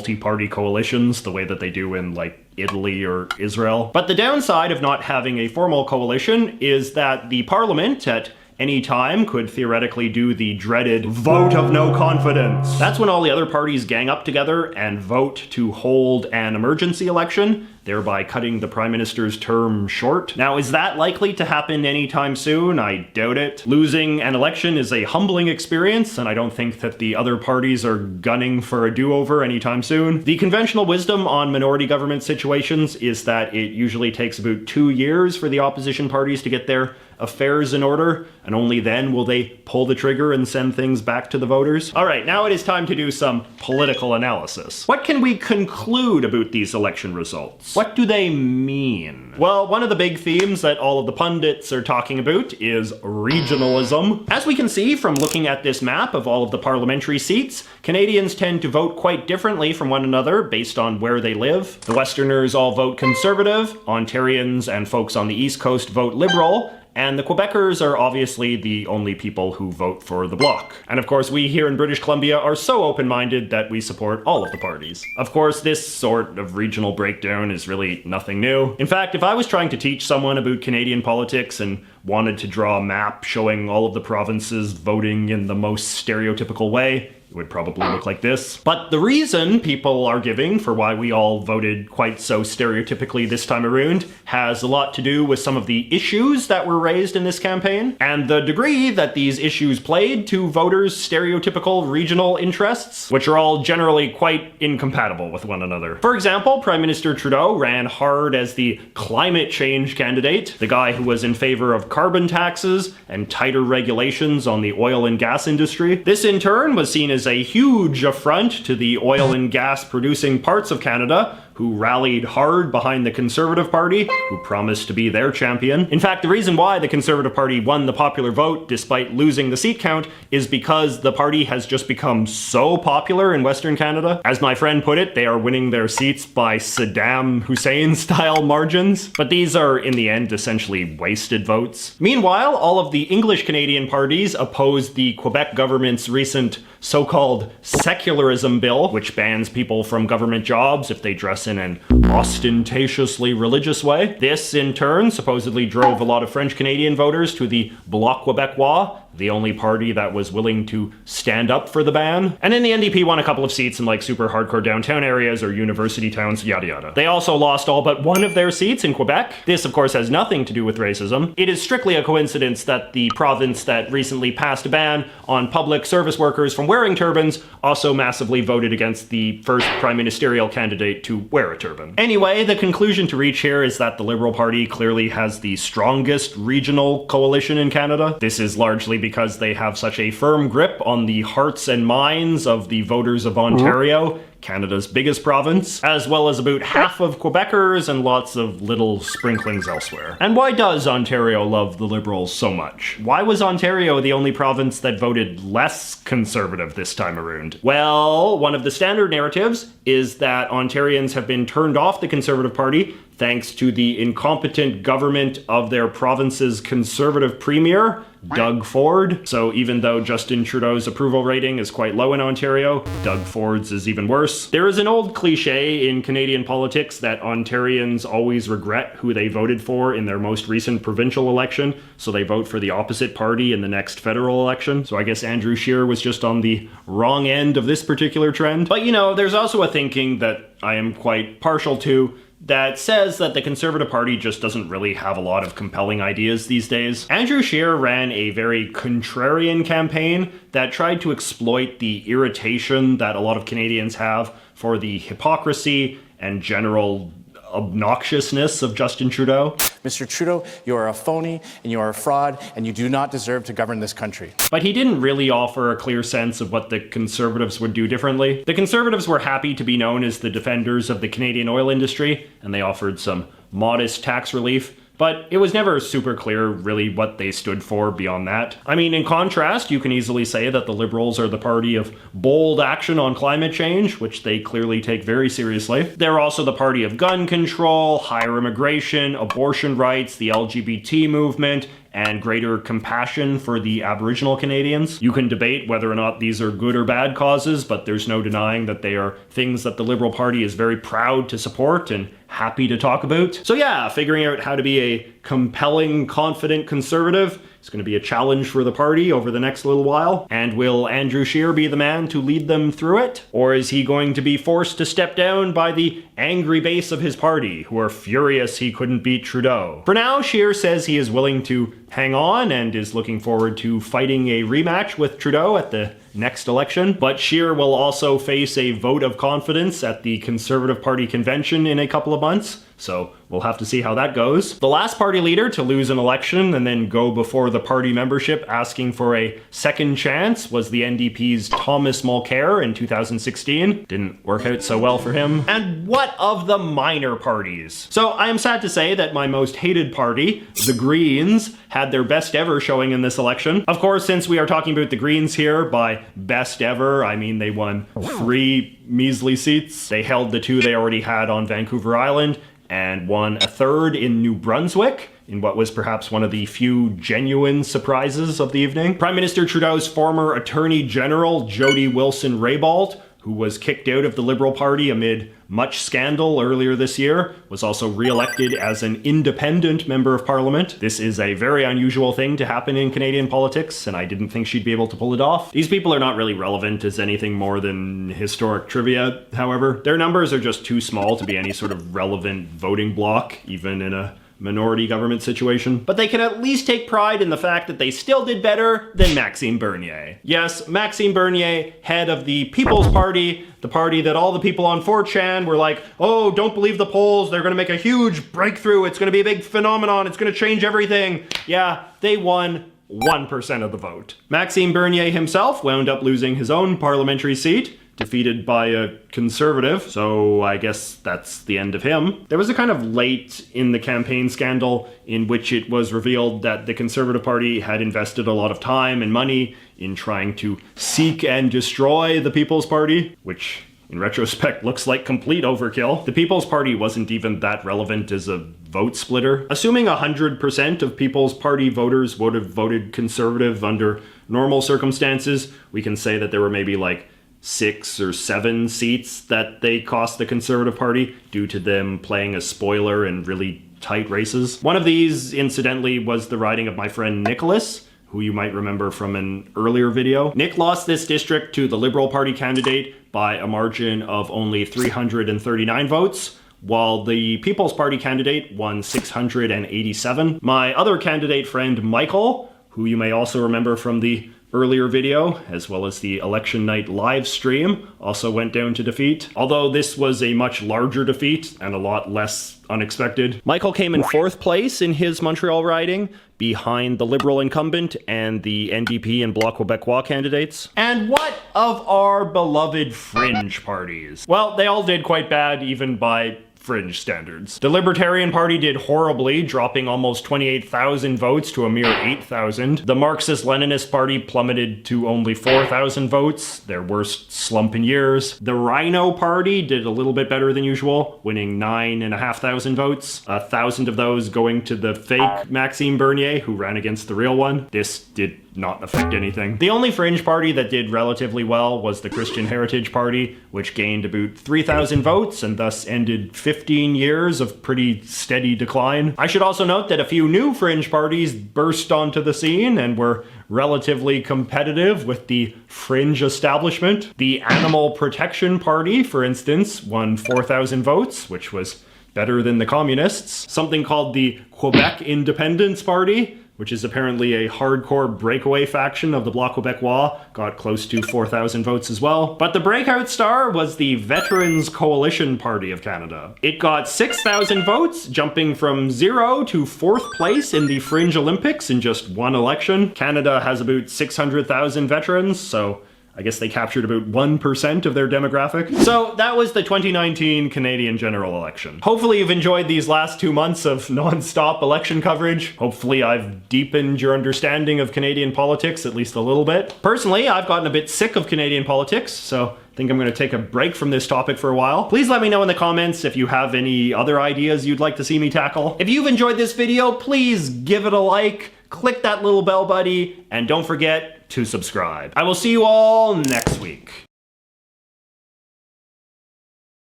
multi-party coalitions the way that they do in like Italy or Israel. But the downside of not having a formal coalition is that the parliament at any time could theoretically do the dreaded vote of no confidence. That's when all the other parties gang up together and vote to hold an emergency election, thereby cutting the Prime Minister's term short. Now, is that likely to happen anytime soon? I doubt it. Losing an election is a humbling experience, and I don't think that the other parties are gunning for a do-over anytime soon. The conventional wisdom on minority government situations is that it usually takes about 2 years for the opposition parties to get their affairs in order, and only then will they pull the trigger and send things back to the voters. All right, now it is time to do some political analysis. What can we conclude about these election results? What do they mean? Well, one of the big themes that all of the pundits are talking about is regionalism. As we can see from looking at this map of all of the parliamentary seats, Canadians tend to vote quite differently from one another based on where they live. The Westerners all vote Conservative, Ontarians and folks on the East Coast vote Liberal, and the Quebecers are obviously the only people who vote for the Bloc. And of course, we here in British Columbia are so open-minded that we support all of the parties. Of course, this sort of regional breakdown is really nothing new. In fact, if I was trying to teach someone about Canadian politics and wanted to draw a map showing all of the provinces voting in the most stereotypical way, it would probably look like this. But the reason people are giving for why we all voted quite so stereotypically this time around has a lot to do with some of the issues that were raised in this campaign, and the degree that these issues played to voters' stereotypical regional interests, which are all generally quite incompatible with one another. For example, Prime Minister Trudeau ran hard as the climate change candidate, the guy who was in favor of carbon taxes and tighter regulations on the oil and gas industry. This in turn was seen as a huge affront to the oil and gas producing parts of Canada, who rallied hard behind the Conservative Party, who promised to be their champion. In fact, the reason why the Conservative Party won the popular vote despite losing the seat count is because the party has just become so popular in Western Canada. As my friend put it, they are winning their seats by Saddam Hussein-style margins. But these are, in the end, essentially wasted votes. Meanwhile, all of the English Canadian parties opposed the Quebec government's recent so-called secularism bill, which bans people from government jobs if they dress in an ostentatiously religious way. This, in turn, supposedly drove a lot of French Canadian voters to the Bloc Québécois, the only party that was willing to stand up for the ban. And then the NDP won a couple of seats in like super hardcore downtown areas or university towns, yada yada. They also lost all but one of their seats in Quebec. This, of course, has nothing to do with racism. It is strictly a coincidence that the province that recently passed a ban on public service workers from wearing turbans also massively voted against the first prime ministerial candidate to wear a turban. Anyway, the conclusion to reach here is that the Liberal Party clearly has the strongest regional coalition in Canada. This is largely because they have such a firm grip on the hearts and minds of the voters of Ontario, Canada's biggest province, as well as about half of Quebecers and lots of little sprinklings elsewhere. And why does Ontario love the Liberals so much? Why was Ontario the only province that voted less conservative this time around? Well, one of the standard narratives is that Ontarians have been turned off the Conservative Party thanks to the incompetent government of their province's Conservative Premier, Doug Ford. So even though Justin Trudeau's approval rating is quite low in Ontario, Doug Ford's is even worse. There is an old cliche in Canadian politics that Ontarians always regret who they voted for in their most recent provincial election, so they vote for the opposite party in the next federal election. So I guess Andrew Scheer was just on the wrong end of this particular trend. But you know, there's also a thinking that I am quite partial to that says that the Conservative Party just doesn't really have a lot of compelling ideas these days. Andrew Scheer ran a very contrarian campaign that tried to exploit the irritation that a lot of Canadians have for the hypocrisy and general obnoxiousness of Justin Trudeau. Mr. Trudeau, you are a phony and you are a fraud and you do not deserve to govern this country. But he didn't really offer a clear sense of what the Conservatives would do differently. The Conservatives were happy to be known as the defenders of the Canadian oil industry, and they offered some modest tax relief. But it was never super clear really what they stood for beyond that. I mean, in contrast, you can easily say that the Liberals are the party of bold action on climate change, which they clearly take very seriously. They're also the party of gun control, higher immigration, abortion rights, the LGBT movement, and greater compassion for the Aboriginal Canadians. You can debate whether or not these are good or bad causes, but there's no denying that they are things that the Liberal Party is very proud to support and happy to talk about. So yeah, figuring out how to be a compelling, confident conservative is going to be a challenge for the party over the next little while. And will Andrew Scheer be the man to lead them through it? Or is he going to be forced to step down by the angry base of his party, who are furious he couldn't beat Trudeau? For now, Scheer says he is willing to hang on and is looking forward to fighting a rematch with Trudeau at the next election. But Scheer will also face a vote of confidence at the Conservative Party convention in a couple of months, so we'll have to see how that goes. The last party leader to lose an election and then go before the party membership asking for a second chance was the NDP's Thomas Mulcair in 2016. Didn't work out so well for him. And what of the minor parties? So I am sad to say that my most hated party, the Greens, had their best ever showing in this election. Of course, since we are talking about the Greens here, by best ever, I mean they won 3 measly seats. They held the 2 they already had on Vancouver Island, and won a 3rd in New Brunswick, in what was perhaps one of the few genuine surprises of the evening. Prime Minister Trudeau's former Attorney General, Jody Wilson-Raybould, who was kicked out of the Liberal Party amid much scandal earlier this year, was also re-elected as an independent member of Parliament. This is a very unusual thing to happen in Canadian politics, and I didn't think she'd be able to pull it off. These people are not really relevant as anything more than historic trivia, however. Their numbers are just too small to be any sort of relevant voting bloc, even in a minority government situation. But they can at least take pride in the fact that they still did better than Maxime Bernier. Yes, Maxime Bernier, head of the People's Party, the party that all the people on 4chan were like, oh, don't believe the polls, they're gonna make a huge breakthrough, it's gonna be a big phenomenon, it's gonna change everything. Yeah, they won 1% of the vote. Maxime Bernier himself wound up losing his own parliamentary seat, defeated by a conservative, so I guess that's the end of him. There was a kind of late in the campaign scandal in which it was revealed that the Conservative Party had invested a lot of time and money in trying to seek and destroy the People's Party, which in retrospect looks like complete overkill. The People's Party wasn't even that relevant as a vote splitter. Assuming 100% of People's Party voters would have voted Conservative under normal circumstances, we can say that there were maybe like 6 or 7 seats that they cost the Conservative Party due to them playing a spoiler in really tight races. One of these, incidentally, was the riding of my friend Nicholas, who you might remember from an earlier video. Nick lost this district to the Liberal Party candidate by a margin of only 339 votes, while the People's Party candidate won 687. My other candidate friend Michael, who you may also remember from the earlier video, as well as the election night live stream, also went down to defeat. Although this was a much larger defeat and a lot less unexpected. Michael came in 4th place in his Montreal riding, behind the Liberal incumbent and the NDP and Bloc Québécois candidates. And what of our beloved fringe parties? Well, they all did quite bad, even by fringe standards. The Libertarian Party did horribly, dropping almost 28,000 votes to a mere 8,000. The Marxist-Leninist Party plummeted to only 4,000 votes, their worst slump in years. The Rhino Party did a little bit better than usual, winning 9,500 votes, 1,000 of those going to the fake Maxime Bernier, who ran against the real one. This did not affect anything. The only fringe party that did relatively well was the Christian Heritage Party, which gained about 3,000 votes and thus ended 15 years of pretty steady decline. I should also note that a few new fringe parties burst onto the scene and were relatively competitive with the fringe establishment. The Animal Protection Party, for instance, won 4,000 votes, which was better than the Communists. Something called the Quebec Independence Party, which is apparently a hardcore breakaway faction of the Bloc Québécois, got close to 4,000 votes as well. But the breakout star was the Veterans Coalition Party of Canada. It got 6,000 votes, jumping from 0 to 4th place in the Fringe Olympics in just one election. Canada has about 600,000 veterans, so I guess they captured about 1% of their demographic. So that was the 2019 Canadian general election. Hopefully you've enjoyed these last 2 months of non-stop election coverage. Hopefully I've deepened your understanding of Canadian politics at least a little bit. Personally, I've gotten a bit sick of Canadian politics, so think I'm going to take a break from this topic for a while. Please let me know in the comments if you have any other ideas you'd like to see me tackle. If you've enjoyed this video, please give it a like, click that little bell buddy, and don't forget to subscribe. I will see you all next week.